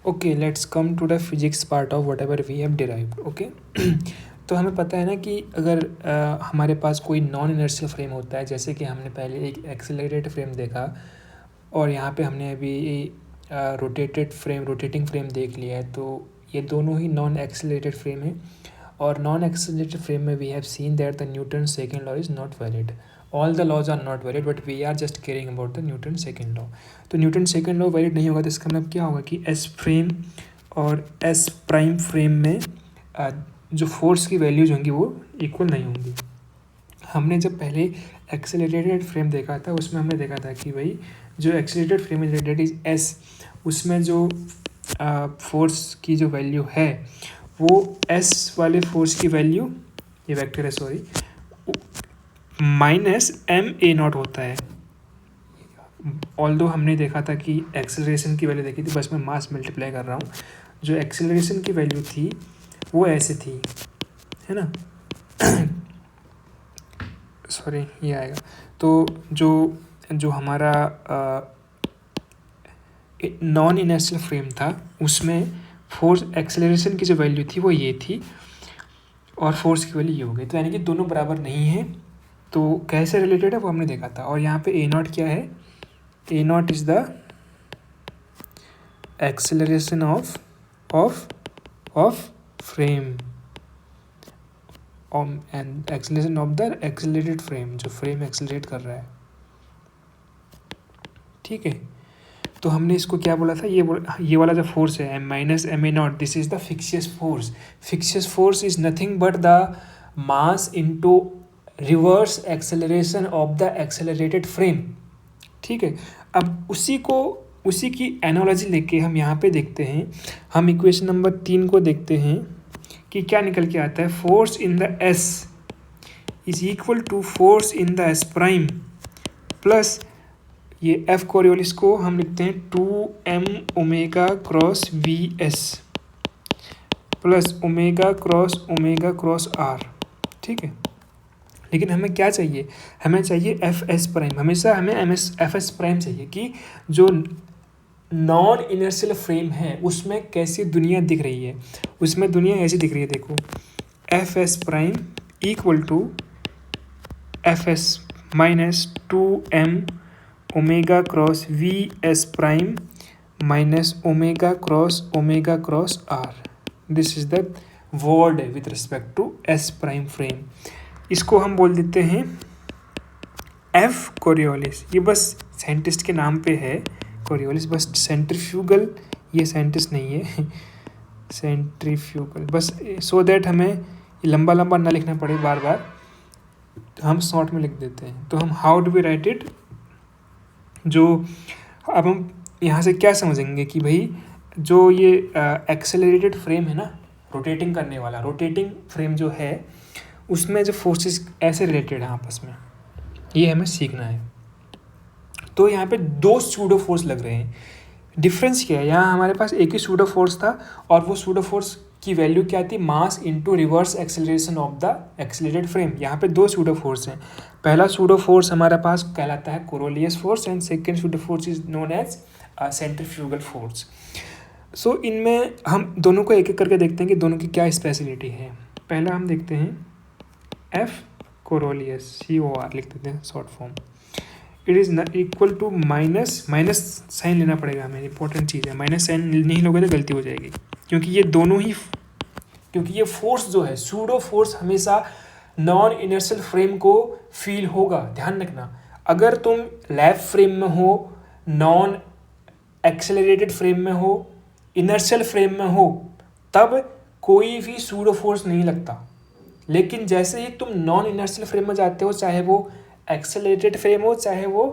Okay, let's come to the physics part of whatever we have derived. Okay, तो हमें पता है ना कि अगर हमारे पास कोई नॉन इनर्शियल फ्रेम होता है, जैसे कि हमने पहले एक एक्सेलरेटेड फ्रेम देखा और यहाँ पे हमने अभी रोटेटिंग फ्रेम देख लिया है, तो ये दोनों ही नॉन एक्सेलरेटेड फ्रेम है. और नॉन एक्सेलरेटेड फ्रेम में we have seen that the Newton second law is not valid. All the laws are not valid but we are just caring about the Newton second law. तो Newton second law valid नहीं होगा तो इसका मतलब क्या होगा कि S फ्रेम और एस प्राइम फ्रेम में जो फोर्स की वैल्यूज होंगी वो इक्वल नहीं होंगी. हमने जब पहले एक्सेलरेटेड फ्रेम देखा था उसमें हमने देखा था कि भाई जो accelerated frame is that is S, उसमें जो फोर्स की जो वैल्यू है वो एस वाले फोर्स की वैल्यू, ये वेक्टर है sorry, minus M A naught होता है. ऑल्दो हमने देखा था कि एक्सेलरेशन की वैल्यू देखी थी, बस मैं मास मल्टीप्लाई कर रहा हूँ. जो एक्सेलरेशन की वैल्यू थी वो ऐसे थी, है ना. सॉरी ये आएगा. तो जो हमारा नॉन इनर्शियल फ्रेम था उसमें फोर्स एक्सेलरेशन की जो वैल्यू थी वो ये थी और फोर्स की वैल्यू ये हो गई. तो यानी कि दोनों बराबर नहीं है. तो कैसे रिलेटेड है वो हमने देखा था. और यहाँ पे ए नॉट क्या है, A naught is the acceleration of frame and acceleration of the accelerated frame, जो फ्रेम एक्सेलरेट कर रहा है. ठीक है, तो हमने इसको क्या बोला था, ये वाला जो फोर्स है minus M A naught, this is the fictitious force. Fictitious force is nothing but the mass into reverse acceleration of the accelerated frame. ठीक है, अब उसी की एनालॉजी लेके हम यहाँ पे देखते हैं. हम इक्वेशन नंबर 3 को देखते हैं कि क्या निकल के आता है. Force in the S is equal to force in the S prime plus ये एफ कोरियोलिस को हम लिखते हैं 2m omega cross V S plus omega cross R. ठीक है, लेकिन हमें क्या चाहिए, हमें चाहिए एफ एस प्राइम. हमेशा हमें एफ एस प्राइम चाहिए कि जो नॉन इनर्शियल फ्रेम है उसमें कैसी दुनिया दिख रही है. उसमें दुनिया ऐसी दिख रही है, देखो F S prime equal to F S minus 2m omega cross V S prime minus omega cross R. This is the word with respect to S prime frame. इसको हम बोल देते हैं एफ कोरियोलिस. ये बस साइंटिस्ट के नाम पे है कोरियोलिस, बस सेंट्रीफ्यूगल, ये साइंटिस्ट नहीं है, सेंट्रीफ्यूगल, बस सो दैट हमें लंबा ना लिखना पड़े बार बार, हम शॉर्ट में लिख देते हैं. तो हम how do we write it, जो अब हम यहाँ से क्या समझेंगे कि भाई जो ये एक्सेलरेटेड फ्रेम है ना, रोटेटिंग करने वाला रोटेटिंग फ्रेम जो है उसमें जो फोर्सेस ऐसे रिलेटेड हैं आपस में, ये हमें सीखना है. तो यहाँ पे दो सूडो फोर्स लग रहे हैं. डिफरेंस क्या है, यहाँ हमारे पास एक ही सूडो फोर्स था और वो सूडो फोर्स की वैल्यू क्या थी, मास into reverse acceleration of the accelerated frame. यहाँ पे दो सूडो फोर्स हैं. पहला सूडो फोर्स हमारे पास कहलाता है Coriolis force and second pseudo force is known as centrifugal force. So इनमें हम दोनों को एक एक करके देखते हैं कि दोनों की क्या स्पेशलिटी है. पहला हम देखते हैं एफ कोरोलियस, COR लिख देते हैं short form. It is equal to minus sine लेना पड़ेगा हमें, इंपॉर्टेंट चीज़ है. माइनस साइन नहीं लोगे तो गलती हो जाएगी, क्योंकि ये फोर्स जो है सूडो फोर्स हमेशा नॉन इनर्शियल फ्रेम को फील होगा. ध्यान रखना, अगर तुम लैब फ्रेम में हो, नॉन एक्सेलरेटेड फ्रेम में हो, इनर्शियल फ्रेम में हो, तब कोई भी सूडो फोर्स नहीं लगता. लेकिन जैसे ही तुम नॉन इनर्शियल फ्रेम में जाते हो, चाहे वो एक्सेलरेटेड फ्रेम हो चाहे वो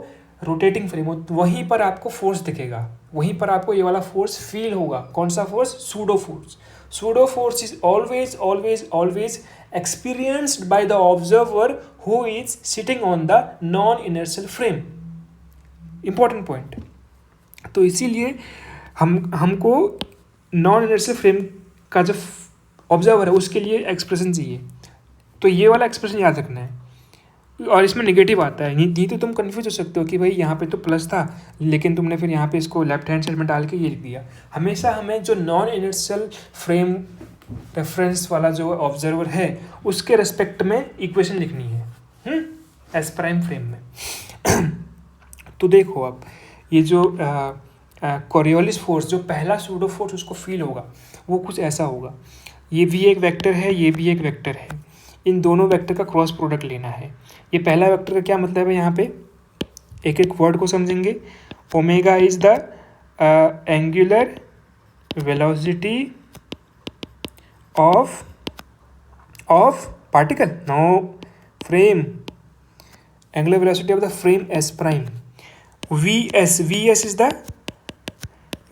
रोटेटिंग फ्रेम हो, वहीं पर आपको फोर्स दिखेगा, वहीं पर आपको ये वाला फोर्स फील होगा. कौन सा force, pseudo force. Pseudo force is always experienced by the observer who is sitting on the non inertial frame. Important point. तो इसीलिए हमको नॉन इनर्शियल फ्रेम का जो ऑब्जर्वर है उसके लिए एक्सप्रेशन चाहिए. तो ये वाला एक्सप्रेशन याद रखना है. और इसमें नेगेटिव आता है, नहीं तो तुम कंफ्यूज हो सकते हो कि भाई यहाँ पे तो प्लस था लेकिन तुमने फिर यहाँ पे इसको लेफ्ट हैंड साइड में डाल के ये लिख दिया। हमेशा हमें जो नॉन इनर्शियल फ्रेम रेफरेंस वाला जो ऑब्जर्वर है उसके रेस्पेक्ट में इक्वेशन लिखनी है एस प्राइम फ्रेम में। तो देखो अब ये जो कोरियोलिस फोर्स, जो पहला सूडो फोर्स उसको फील होगा वो कुछ ऐसा होगा। ये भी एक वेक्टर है, ये भी एक वेक्टर है, इन दोनों वेक्टर का क्रॉस प्रोडक्ट लेना है। ये पहला वेक्टर का क्या मतलब है, यहाँ पे एक एक वर्ड को समझेंगे। Omega is the angular velocity of particle, no frame, angular velocity of the frame S prime. V S is the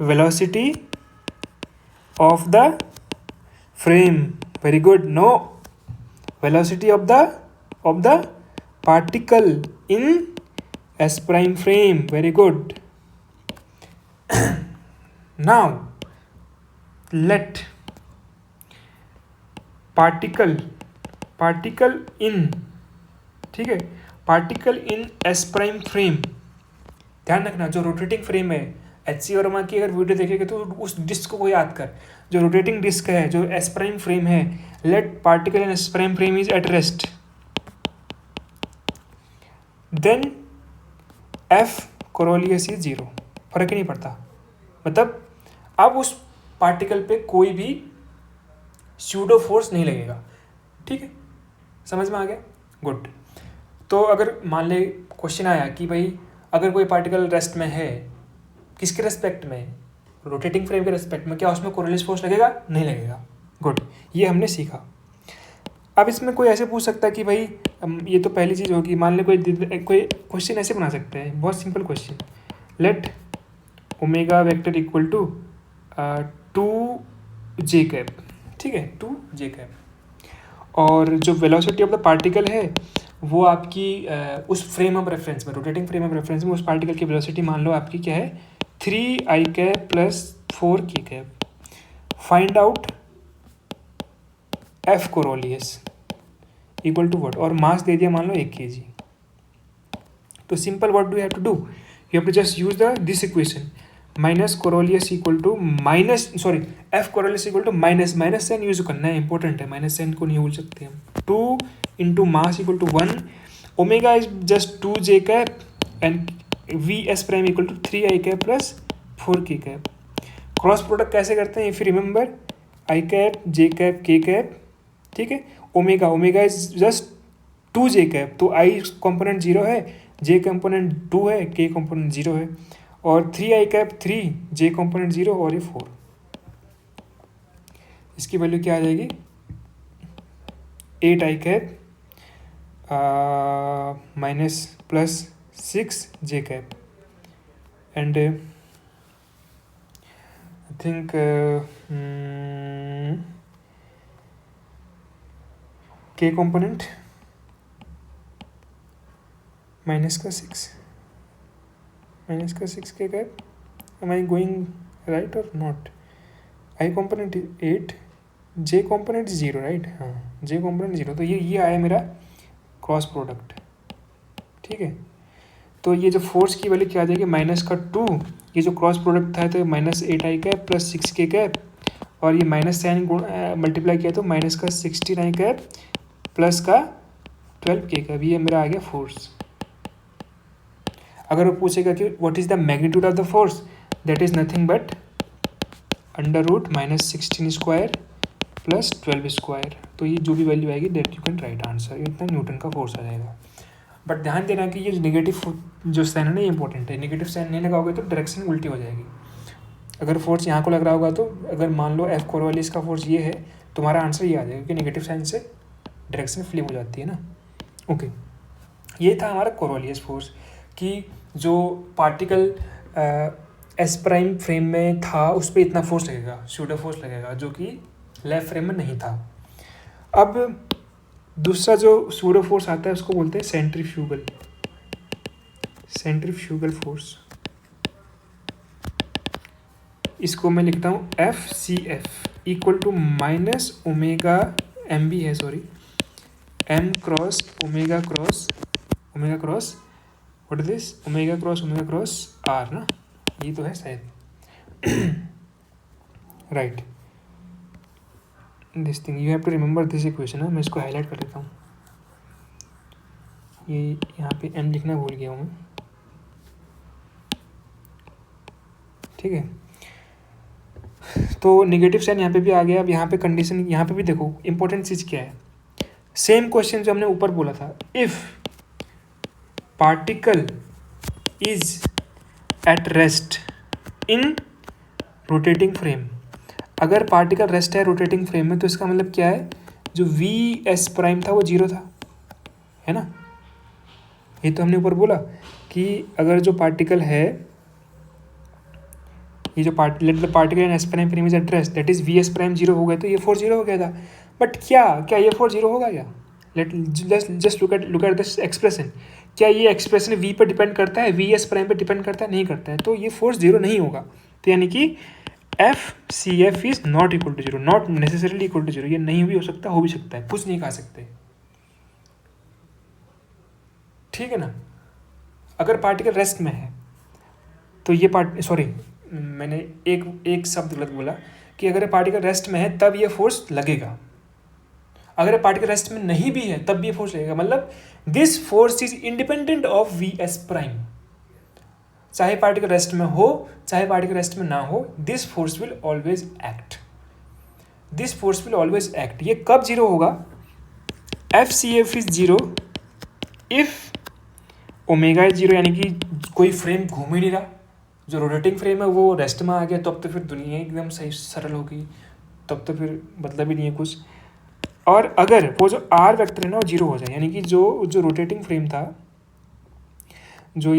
velocity of the frame, very good, no, velocity of the particle in S prime frame, very good. Now let particle in, ठीक है, particle in S prime frame. ध्यान रखना जो rotating frame है, HC Verma की अगर video देखेगा तो उस डिस्क को याद कर, जो रोटेटिंग डिस्क है, जो एस प्राइम फ्रेम है, let particle in S prime frame is at rest, then F Coriolis is 0, फर्क ही नहीं पड़ता। मतलब अब उस पार्टिकल पे कोई भी स्यूडो फोर्स नहीं लगेगा, ठीक है, समझ में आ गया, गुड। तो अगर मान ले क्वेश्चन आया कि भाई अगर कोई पार्टिकल रेस्ट में है, किसके रेस्पेक्ट में, रोटेटिंग फ्रेम के रेस्पेक्ट में, क्या उसमें कोरियोलिस फोर्स लगेगा, नहीं लगेगा, गुड, ये हमने सीखा। अब इसमें कोई ऐसे पूछ सकता है कि भाई ये तो पहली चीज़ होगी, मान ले कोई क्वेश्चन ऐसे बना सकते हैं, बहुत simple question, let omega vector equal to 2j cap, ठीक है, 2j कैप, और जो वेलोसिटी ऑफ द पार्टिकल है वो आपकी उस फ्रेम ऑफ रेफरेंस में, रोटेटिंग फ्रेम ऑफ रेफरेंस में उस पार्टिकल की वेलोसिटी मान लो आपकी क्या है, 3i cap plus 4k cap. Find out F Coriolis equal to what, और मास दे दिया मान लो 1 kg। तो simple what do you have to do, you have to just use this equation, minus Coriolis equal to F Coriolis equal to minus sine use करना है, important है, minus sign को नहीं भूल सकते हम। 2 into mass equal to 1, omega is just 2j cap and V S prime equal to 3i cap plus 4k cap. Cross product कैसे करते हैं, if you remember, i cap, j cap, k cap, ठीक है, omega is just 2j cap, तो i component 0 है, j component 2 है, k component 0 है, और 3i कैप 3, j कंपोनेंट 0 और ये 4, इसकी वैल्यू क्या आ जाएगी, 8i cap minus plus 6j cap, and I think k component minus का 6k cap, am I going right और not, i component 8, j component 0, right, हाँ, j कंपोनेंट 0, तो ये आया मेरा क्रॉस प्रोडक्ट, ठीक है। तो ये जो फोर्स की वैल्यू क्या आ जाएगी, माइनस का 2, ये जो क्रॉस प्रोडक्ट था तो minus 8i cap plus 6k cap, और ये माइनस साइन मल्टीप्लाई किया तो माइनस का 16i कैप प्लस का 12k कैप, ये मेरा आ गया फोर्स। अगर वो पूछेगा कि what is the magnitude of the force, that is nothing but under root minus 16 square plus 12 square, तो ये जो भी वैल्यू आएगी that you can write answer, इतना न्यूटन का फोर्स आ जाएगा। बट ध्यान देना कि ये नेगेटिव जो साइन है ना, ये इंपॉर्टेंट है, नेगेटिव साइन नहीं लगाओगे तो डायरेक्शन उल्टी हो जाएगी। अगर फोर्स यहाँ को लग रहा होगा तो अगर मान लो एफ कोरोलिस का फोर्स ये है, तुम्हारा आंसर ये आ जाएगा कि नेगेटिव साइन से डायरेक्शन फ्लिप हो जाती है ना। ओके, ये था हमारा कोरोलियस फोर्स कि जो पार्टिकल एस प्राइम फ्रेम में था उस पर इतना फोर्स लगेगा, स्यूडो फोर्स लगेगा, जो कि लेफ्ट फ्रेम में नहीं था। अब दूसरा जो स्यूडो फोर्स आता है उसको बोलते हैं सेंट्रीफ्यूगल फोर्स। इसको मैं लिखता हूँ FCF equal to minus omega M B है, sorry, M cross omega cross what is this, omega cross R ना, ये तो है शायद right, this thing you have to remember this equation है। मैं इसको हाईलाइट कर देता हूँ, ये यहाँ पे एम लिखना भूल गया हूँ मैं, ठीक है। तो नेगेटिव साइन यहाँ पे भी आ गया। अब यहाँ पे कंडीशन, यहाँ पे भी देखो इंपॉर्टेंट चीज़ क्या है, सेम क्वेश्चन जो हमने ऊपर बोला था, if particle is at rest in rotating frame, अगर पार्टिकल रेस्ट है रोटेटिंग फ्रेम में तो इसका मतलब क्या है, जो वी एस प्राइम था वो जीरो था, है ना। ये तो हमने ऊपर बोला कि अगर जो पार्टिकल है, ये जो let the particle in S prime frame is at rest, that is we S prime zero हो गया, तो ये फोर्स जीरो हो गया था। बट क्या ये फोर्स जीरो होगा क्या, let just look at this expression, क्या ये एक्सप्रेशन वी पर डिपेंड करता है, वी एस प्राइम पर डिपेंड करता है, नहीं करता है, तो ये फोर्स जीरो नहीं होगा। तो यानी कि F C F is not equal to zero, not necessarily equal to zero, ये नहीं भी हो सकता, हो भी सकता है, कुछ नहीं कहा सकते, ठीक है ना। अगर पार्टिकल रेस्ट में है तो ये मैंने एक शब्द गलत बोला, कि अगर पार्टिकल रेस्ट में है तब ये फोर्स लगेगा, अगर पार्टिकल रेस्ट में नहीं भी है तब भी ये फोर्स लगेगा, मतलब this force is independent of V S prime, चाहे पार्टिकल रेस्ट में हो चाहे पार्टिकल रेस्ट में ना हो, this force will always act, this force will always act. ये कब जीरो होगा, F C F is zero if omega is zero, यानी कि कोई फ्रेम घूम ही नहीं रहा, जो रोटेटिंग फ्रेम है वो रेस्ट में आ गया, तब तो फिर दुनिया एकदम सही सरल होगी, तब तो फिर मतलब ही नहीं है कुछ। और अगर वो जो आर वेक्टर है ना वो जीरो हो जाए, यानी कि जो रोटेटिंग फ्रेम था, जो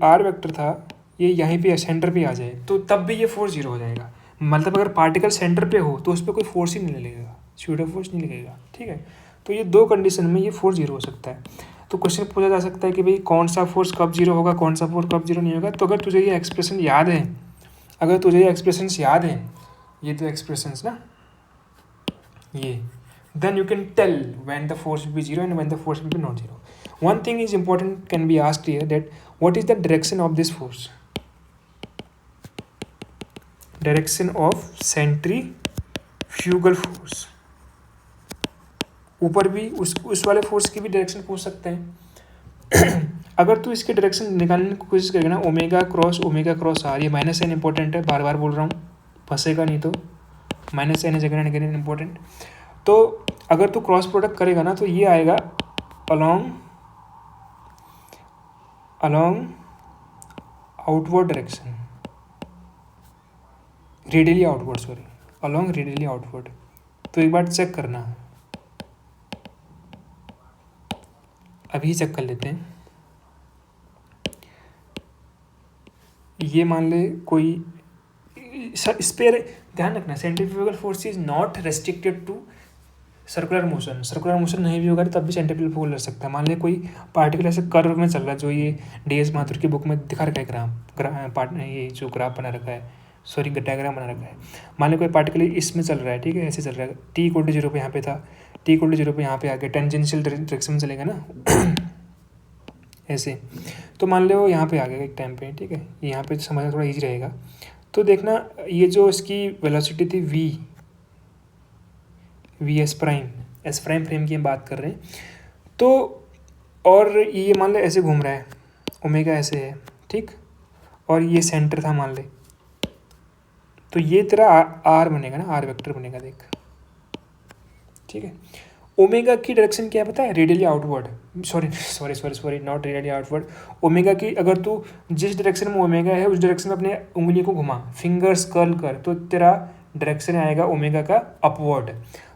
आर वेक्टर था ये यहीं पे सेंटर पे आ जाए, तो तब भी ये फोर्स जीरो हो जाएगा। मतलब अगर पार्टिकल सेंटर पे हो तो उस पर कोई फोर्स ही नहीं लगेगा, स्यूडो फोर्स नहीं लगेगा, ठीक है। तो ये दो कंडीशन में ये फोर्स जीरो हो सकता है। तो क्वेश्चन पूछा जा सकता है कि भाई कौन सा फोर्स कब जीरो होगा, कौन सा फोर्स कब जीरो नहीं होगा। तो अगर तुझे ये एक्सप्रेशन याद है, ये तो एक्सप्रेशंस ना, ये then you can tell when the force will be zero and when the force will be not zero. One thing is important, can be asked here, that what is the direction of this force, direction of centrifugal force। ऊपर भी उस वाले force की भी direction पूछ सकते हैं अगर तू इसके डायरेक्शन निकालने की कोशिश करेगा ना, ओमेगा क्रॉस आर, ये माइनस साइन इंपॉर्टेंट है, बार बार बोल रहा हूँ, फंसेगा नहीं तो, minus sine is again important. तो अगर तू क्रॉस प्रोडक्ट करेगा ना तो ये आएगा along outward direction, radially outward. तो एक बार चेक करना, अभी चेक कर लेते हैं। ये मान ले कोई इस पर ध्यान रखना, centrifugal force is not restricted to circular motion नहीं भी होगा तब भी सेंट्रीफ्यूगल फोर्स लग सकता है। मान ले कोई पार्टिकल ऐसे कर्व में चल रहा है, जो ये DS माथुर की बुक में दिखा रखा है ये जो ग्राफ बना रखा है, डायग्राम बना रखा है। मान लो कोई पार्टिकल इसमें चल रहा है, ठीक है, ऐसे चल रहा है, t इक्वल टू जीरो पे यहाँ पे था, t इक्वल टू जीरो पे यहाँ पे आ गया, टेंजेंशियल डायरेक्शन में चलेगा ना ऐसे। तो मान लो यहाँ पे आ गया एक टाइम पे, ठीक है, यहाँ पे समझना थोड़ा ईजी रहेगा। तो देखना ये जो इसकी वेलोसिटी थी वी एस प्राइम फ्रेम की हम बात कर रहे हैं, तो और ये मान लो ऐसे घूम रहा है, ओमेगा ऐसे है, ठीक, और ये सेंटर था मान ले, तो ये तेरा आर बनेगा ना, आर वेक्टर बनेगा, देख, ठीक है। ओमेगा की डायरेक्शन क्या है पता है, radially outward, sorry not radially outward. Omega की अगर तू जिस डायरेक्शन में ओमेगा है उस डायरेक्शन में अपने उंगली को घुमा, फिंगर्स कर्ल कर, तो तेरा डायरेक्शन आएगा ओमेगा का अपवर्ड।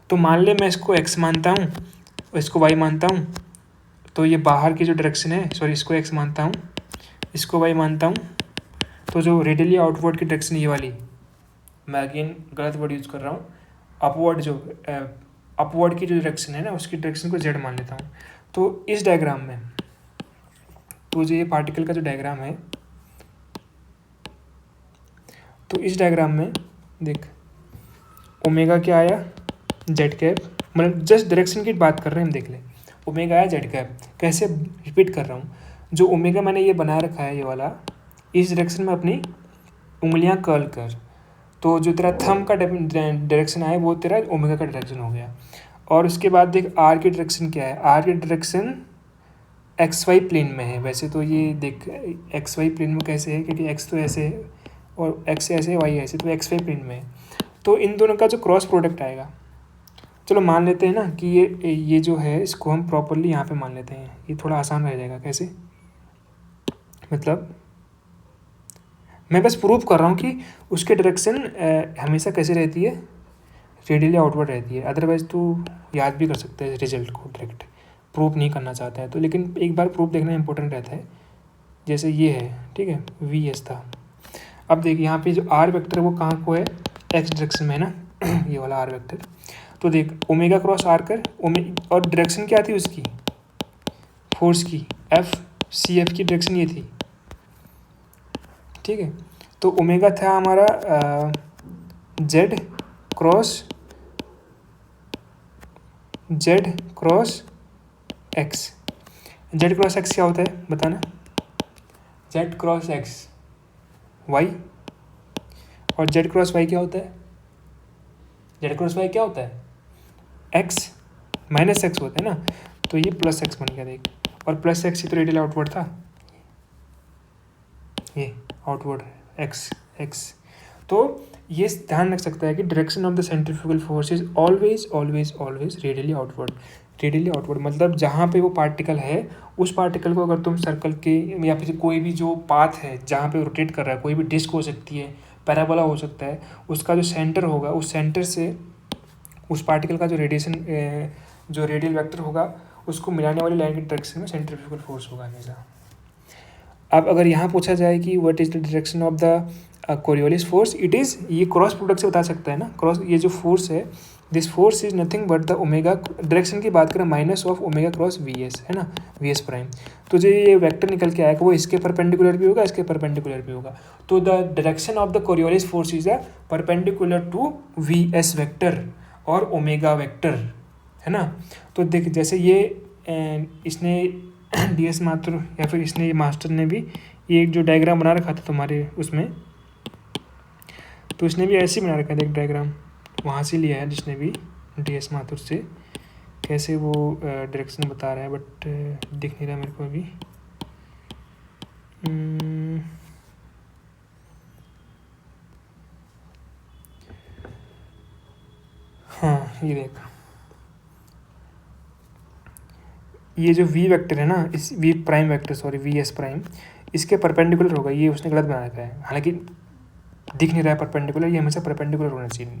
तो मान ले मैं इसको एक्स मानता हूँ, इसको वाई मानता हूँ, तो ये बाहर की जो डायरेक्शन है, इसको एक्स मानता हूँ, इसको वाई मानता हूँ, तो जो रेडियली आउटवर्ड की डायरेक्शन ये वाली, मैं अगेन गलत वर्ड यूज़ कर रहा हूँ, अपवर्ड की जो डायरेक्शन है ना उसकी डायरेक्शन को जेड मान लेता हूँ। तो इस डायग्राम में, तो जो ये पार्टिकल का जो डायग्राम है, तो इस डायग्राम में देख ओमेगा क्या आया, जेड कैप, मतलब जस्ट डायरेक्शन की बात कर रहे हैं हम, देख ले ओमेगा आया जेड कैप। कैसे, रिपीट कर रहा हूँ, जो ओमेगा मैंने ये बना रखा है ये वाला, इस डायरेक्शन में अपनी उंगलियां कर्ल कर, तो जो तेरा थंब का डायरेक्शन आया वो तेरा ओमेगा का डायरेक्शन हो गया। और उसके बाद देख आर की डायरेक्शन क्या है, आर की डायरेक्शन एक्स वाई प्लेन में है। वैसे तो ये देख एक्स वाई प्लेन में कैसे है, क्योंकि एक्स तो ऐसे है और एक्स ऐसे है, वाई ऐसे, तो एक्स वाई प्लेन में है। तो इन दोनों का जो क्रॉस प्रोडक्ट आएगा, चलो मान लेते हैं ना कि ये जो है इसको हम प्रॉपरली यहाँ पे मान लेते हैं, ये थोड़ा आसान रह जाएगा। कैसे, मतलब मैं बस प्रूव कर रहा हूँ कि उसके डायरेक्शन हमेशा कैसे रहती है, रेडियली आउटवर्ड रहती है। अदरवाइज तू याद भी कर सकते हैं रिजल्ट को, डायरेक्ट प्रूव नहीं करना चाहता है तो, लेकिन एक बार प्रूफ देखना इंपॉर्टेंट रहता है। जैसे ये है, ठीक है, वी एस था। अब देख यहाँ पे जो आर वेक्टर है वो कहाँ को है, एक्स डायरेक्शन में है ना ये वाला आर वेक्टर। तो देख ओमेगा क्रॉस आर कर, और डायरेक्शन क्या थी उसकी, फोर्स की, एफ सी एफ की डायरेक्शन ये थी, ठीक है। तो ओमेगा था हमारा Z cross x. Z cross x क्या होता है बताना, जेड क्रॉस एक्स वाई, और जेड क्रॉस वाई क्या होता है, जेड क्रॉस वाई क्या होता है, एक्स माइनस एक्स होता है ना, तो ये प्लस एक्स बन गया देख, और प्लस एक्स ही तो रेडियल आउटवर्ड था, ये आउटवर्ड एक्स एक्स। तो ये ध्यान रख सकता है कि direction of the centrifugal force is always always always radially outward. Radially outward मतलब जहाँ पे वो पार्टिकल है, उस पार्टिकल को अगर तुम सर्कल के या फिर कोई भी जो पाथ है जहाँ पे रोटेट कर रहा है, कोई भी डिस्क हो सकती है, पैराबोला हो सकता है, उसका जो सेंटर होगा, उस सेंटर से उस पार्टिकल का जो रेडिएशन जो रेडियल वेक्टर होगा उसको मिलाने वाली लाइन की डायरेक्शन में सेंट्रीफ्यूगल फोर्स होगा हमेशा। अब अगर यहाँ पूछा जाए कि what is the direction of the Coriolis force, it is, ये क्रॉस प्रोडक्ट से बता सकता है ना, क्रॉस, ये जो फोर्स है, this force is nothing but the omega, direction की बात करें minus of omega cross V S, है ना, वी एस प्राइम। तो जो ये वेक्टर निकल के आएगा वो इसके परपेंडिकुलर भी होगा, इसके परपेंडिकुलर भी होगा। तो the direction of the Coriolis force is a perpendicular to V S vector और ओमेगा वेक्टर, है ना। तो देख जैसे ये इसने डी एस माथुर या फिर इसने ये मास्टर ने भी ये जो डायग्राम बना रखा था तुम्हारे उसमें, तो इसने भी ऐसे ही बना रखा है देख डायग्राम, वहाँ से लिया है जिसने भी डी एस माथुर से। कैसे वो डायरेक्शन बता रहा है बट दिख नहीं रहा मेरे को अभी। हाँ ये देख, ये जो वी वेक्टर है ना, इस V prime vector, sorry V S prime, इसके परपेंडिकुलर होगा, ये उसने गलत बना रखा है, हालांकि दिख नहीं रहा है परपेंडिकुलर, ये हमेशा परपेंडिकुलर होना चाहिए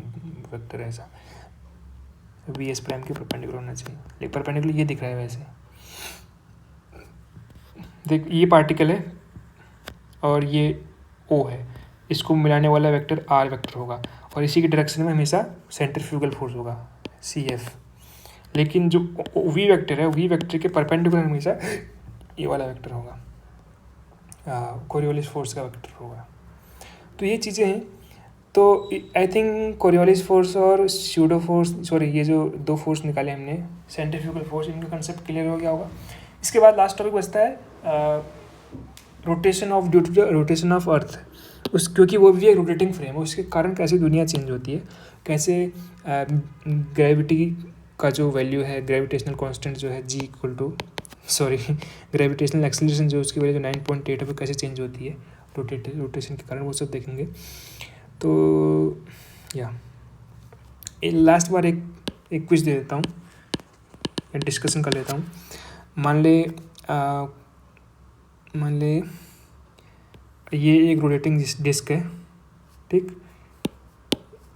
वेक्टर, ऐसा वी एस प्राइम के परपेंडिकुलर होना चाहिए, लेकिन परपेंडिकुलर ये दिख रहा है वैसे। देख ये पार्टिकल है और ये ओ है, इसको मिलाने वाला वेक्टर आर वेक्टर होगा, और इसी की डायरेक्शन में हमेशा सेंट्रीफ्यूगल फोर्स होगा सी एफ। लेकिन जो वी वेक्टर है, वी वेक्टर के परपेंडिकुलर हमेशा ये वाला वेक्टर होगा, कोरियोलिस फोर्स का वेक्टर होगा। तो ये चीज़ें हैं। तो आई थिंक कोरियोलिस फोर्स और स्यूडो फोर्स, सॉरी ये जो दो फोर्स निकाले हमने, सेंट्रीफ्यूगल फोर्स, इनका कंसेप्ट क्लियर हो गया होगा। इसके बाद लास्ट टॉपिक बचता है rotation of, due to the rotation of Earth, उस क्योंकि वो भी एक रोटेटिंग फ्रेम है, उसके कारण कैसे दुनिया चेंज होती है, कैसे ग्रेविटी का जो वैल्यू है, ग्रेविटेशनल कांस्टेंट जो है G equal to, sorry gravitational acceleration जो उसकी वैल्यू जो 9.8 है वो कैसे चेंज होती है रोटेशन के कारण, वो सब देखेंगे। तो या लास्ट बार एक क्विज दे देता हूँ, डिस्कशन कर लेता हूँ। मान ले ये एक रोटेटिंग डिस्क है, ठीक,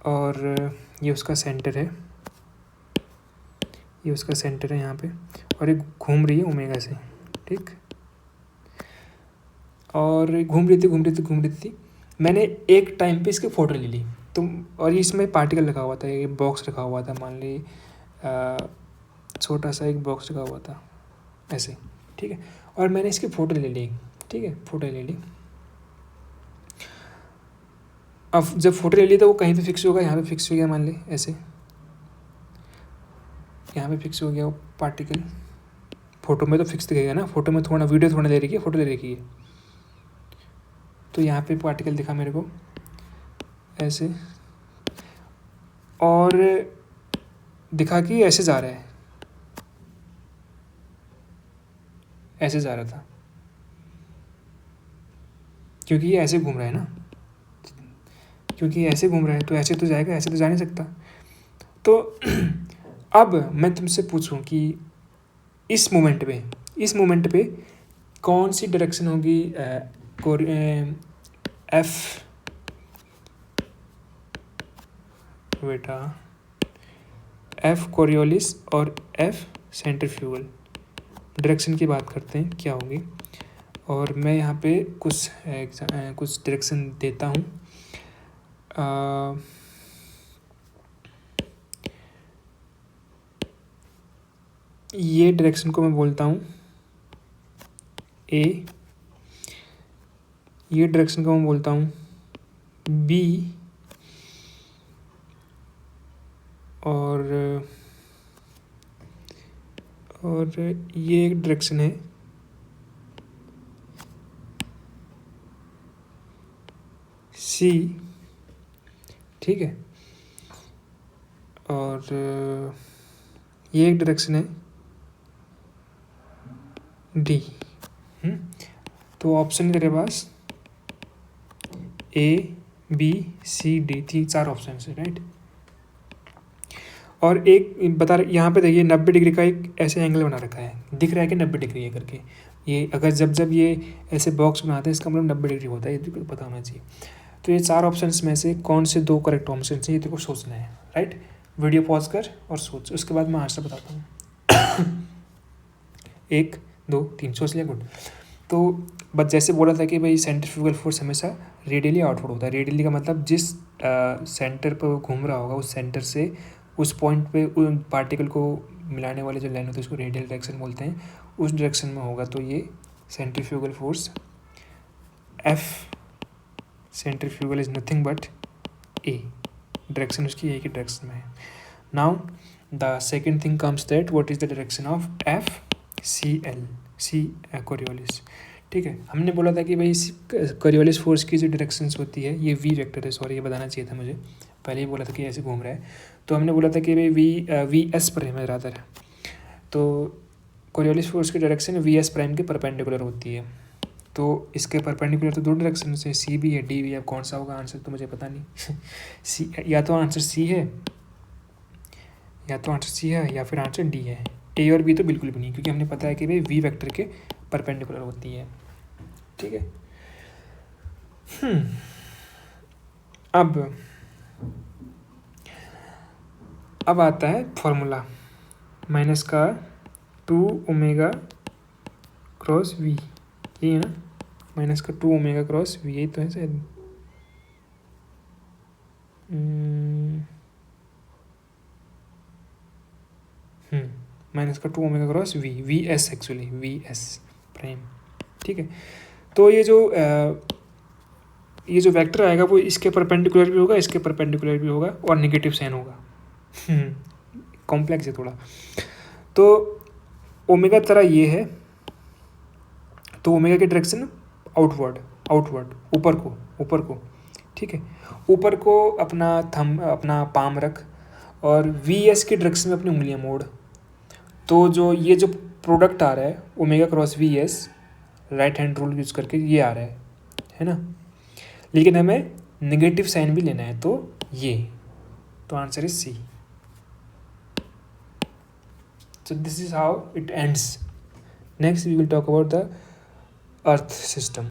और ये उसका सेंटर है, ये उसका सेंटर है यहाँ पे, और ये घूम रही है ओमेगा से, ठीक, और घूम रही थी। मैंने एक टाइम पे इसकी फ़ोटो ले ली, तो और इसमें पार्टिकल रखा हुआ था, ये बॉक्स रखा हुआ था, मान ली छोटा सा एक बॉक्स रखा हुआ था ऐसे, ठीक है, और मैंने इसकी फ़ोटो ले ली, ठीक है, फ़ोटो ले ली। अब जब फोटो ले ली तो वो कहीं पे फिक्स होगा, यहाँ पे फिक्स हो गया, मान ले ऐसे, यहाँ पे फिक्स हो गया वो पार्टिकल, फोटो में तो फिक्स दिखेगा ना, फोटो में थोड़ा वीडियो थोड़ा ले रखी है, फोटो ले रखी है। तो यहाँ पे पार्टिकल दिखा मेरे को ऐसे, और दिखा कि ऐसे जा रहा है, ऐसे जा रहा था, क्योंकि ये ऐसे घूम रहा है ना, क्योंकि ऐसे घूम रहा है तो ऐसे तो जाएगा, ऐसे तो जा नहीं सकता। तो अब मैं तुमसे पूछूं कि इस मोमेंट पे कौन सी डायरेक्शन होगी, एफ बेटा, एफ कोरियोलिस और एफ सेंट्रीफ्यूगल डायरेक्शन की बात करते हैं क्या होगी। और मैं यहाँ पे कुछ डायरेक्शन देता हूँ। ये डायरेक्शन को मैं बोलता हूँ ए, ये डायरेक्शन को मैं बोलता हूँ बी, और ये एक डायरेक्शन है सी, ठीक है, और ये एक डायरेक्शन है डी। तो ऑप्शन तेरे पास A B C D, 4 option है, राइट। और एक बता रहे यहाँ पे देखिए 90 डिग्री का एक ऐसे एंगल बना रखा है, दिख रहा है कि 90 डिग्री है करके। ये अगर जब ये ऐसे बॉक्स बनाते हैं इसका मतलब 90 डिग्री होता है, ये तो पता होना चाहिए। तो ये 4 ऑप्शंस में से कौन से 2 करेक्ट ऑप्शन हैं, ये तेरे को सोचना है, राइट। वीडियो पॉज कर और सोच, उसके बाद मैं आंसर बताता हूँ। 1 2 3 सोच लिया, गुड। तो बस जैसे बोला था कि भाई सेंट्रीफ्यूगल फोर्स हमेशा रेडियली आउटवर्ड होता है। रेडियली का मतलब जिस सेंटर पर वो घूम रहा होगा उस सेंटर से उस पॉइंट पे उन पार्टिकल को मिलाने वाले जो लाइन होती है उसको रेडियल डायरेक्शन बोलते हैं, उस डायरेक्शन में होगा। तो ये centrifugal force F centrifugal is nothing but A, direction उसकी ए की डायरेक्शन में है। Now the second thing comes that what is the direction of F C L, C Coriolis, ठीक है। हमने बोला था कि भाई कोरियोलिस फोर्स की जो डायरेक्शंस होती है ये वी वेक्टर है, सॉरी ये बताना चाहिए था मुझे, पहले ही बोला था कि ऐसे घूम रहा है। तो हमने बोला था कि भाई वी एस प्राइम है रादर, तो कोरियोलिस फोर्स की डायरेक्शन वी एस प्राइम के परपेंडिकुलर होती है। तो इसके परपेंडिकुलर तो 2 डायरेक्शन है, सी भी है डी भी है। अब कौन सा होगा आंसर तो मुझे पता नहीं। सी, या तो आंसर सी है, या तो आंसर सी है या फिर आंसर डी है। ए और बी तो बिल्कुल भी नहीं, क्योंकि हमने पता है कि भाई वी वेक्टर के परपेंडिकुलर होती है, ठीक है। अब आता है फॉर्मूला माइनस का 2 ओमेगा क्रॉस वी, ये है ना, माइनस का 2 ओमेगा क्रॉस वी, यही तो है शायद। माइनस का 2 omega cross V, V S actually, V S prime, ठीक है। तो ये जो वेक्टर आएगा वो इसके परपेंडिकुलर भी होगा, इसके परपेंडिकुलर भी होगा, और नेगेटिव साइन होगा। कॉम्प्लेक्स है थोड़ा। तो ओमेगा तरह ये है, तो ओमेगा की डायरेक्शन आउटवर्ड, ऊपर को, ठीक है। ऊपर को अपना पाम रख, और वी एस की डायरेक्शन में अपनी उंगलियां मोड़। तो ये जो प्रोडक्ट आ रहा है omega cross V S, right hand rule use करके ये आ रहा है ना, लेकिन हमें नेगेटिव साइन भी लेना है, तो ये, तो answer is C. So this is how it ends. Next we will talk about the earth system.